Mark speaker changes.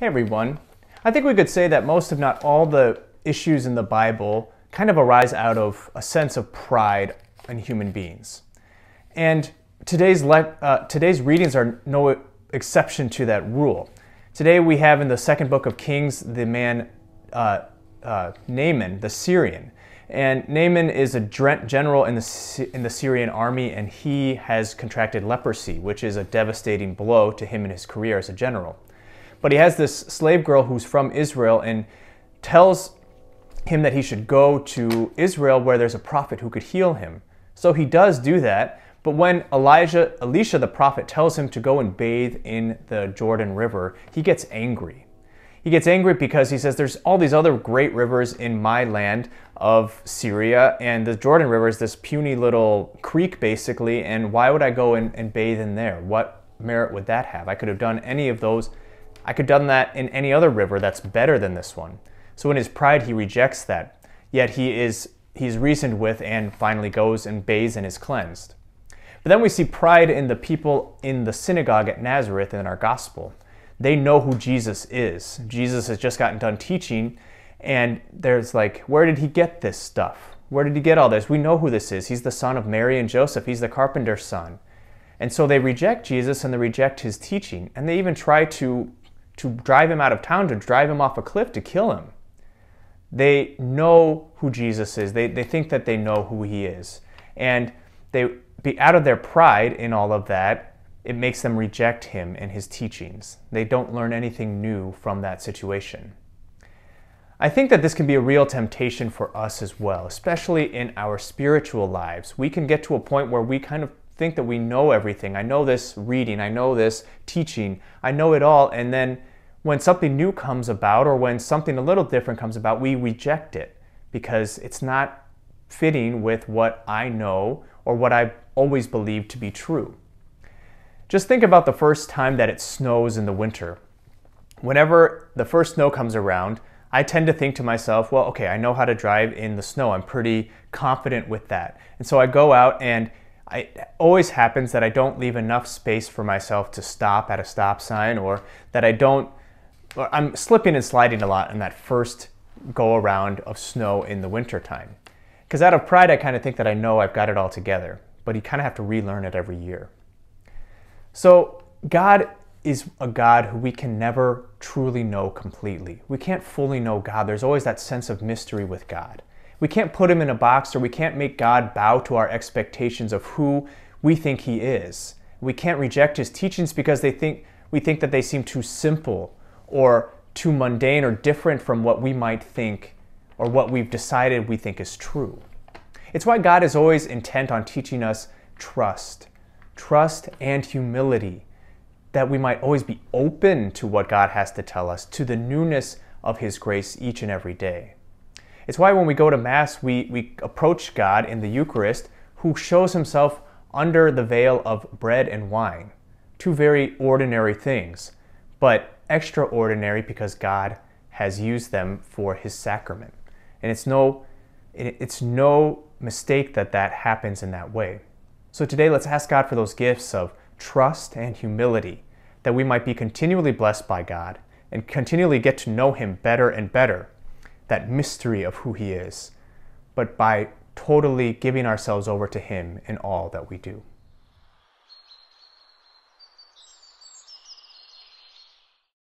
Speaker 1: Hey everyone. I think we could say that most, if not all, the issues in the Bible kind of arise out of a sense of pride in human beings. And today's readings are no exception to that rule. Today we have in the second book of Kings the man Naaman, the Syrian. And Naaman is a general in the Syrian army, and he has contracted leprosy, which is a devastating blow to him in his career as a general. But he has this slave girl who's from Israel and tells him that he should go to Israel where there's a prophet who could heal him. So he does do that, but when Elisha the prophet tells him to go and bathe in the Jordan River, he gets angry. He gets angry because he says there's all these other great rivers in my land of Syria, and the Jordan River is this puny little creek basically, and why would I go and bathe in there? What merit would that have? I could have done any of those. I could have done that in any other river that's better than this one. So in his pride, he rejects that. Yet he's reasoned with and finally goes and bathes and is cleansed. But then we see pride in the people in the synagogue at Nazareth in our gospel. They know who Jesus is. Jesus has just gotten done teaching, and there's like, where did he get this stuff? Where did he get all this? We know who this is. He's the son of Mary and Joseph. He's the carpenter's son. And so they reject Jesus and they reject his teaching. And they even try to drive him out of town, to drive him off a cliff, to kill him. They know who Jesus is. They think that they know who he is. And out of their pride in all of that, it makes them reject him and his teachings. They don't learn anything new from that situation. I think that this can be a real temptation for us as well, especially in our spiritual lives. We can get to a point where we kind of think that we know everything. I know this reading, I know this teaching, I know it all, and then when something new comes about or when something a little different comes about, we reject it because it's not fitting with what I know or what I've always believed to be true. Just think about the first time that it snows in the winter. Whenever the first snow comes around, I tend to think to myself, well, okay, I know how to drive in the snow. I'm pretty confident with that. And so I go out, and it always happens that I don't leave enough space for myself to stop at a stop sign, or that I'm slipping and sliding a lot in that first go around of snow in the winter time. Because out of pride, I kind of think that I know I've got it all together, but you kind of have to relearn it every year. So God is a God who we can never truly know completely. We can't fully know God. There's always that sense of mystery with God. We can't put him in a box, or we can't make God bow to our expectations of who we think he is. We can't reject his teachings because we think that they seem too simple or too mundane or different from what we might think or what we've decided we think is true. It's why God is always intent on teaching us trust and humility, that we might always be open to what God has to tell us, to the newness of his grace each and every day. It's why when we go to Mass, we approach God in the Eucharist, who shows himself under the veil of bread and wine. Two very ordinary things, but extraordinary because God has used them for his sacrament. And it's no mistake that that happens in that way. So today, let's ask God for those gifts of trust and humility, that we might be continually blessed by God and continually get to know him better and better, that mystery of who he is, but by totally giving ourselves over to him in all that we do.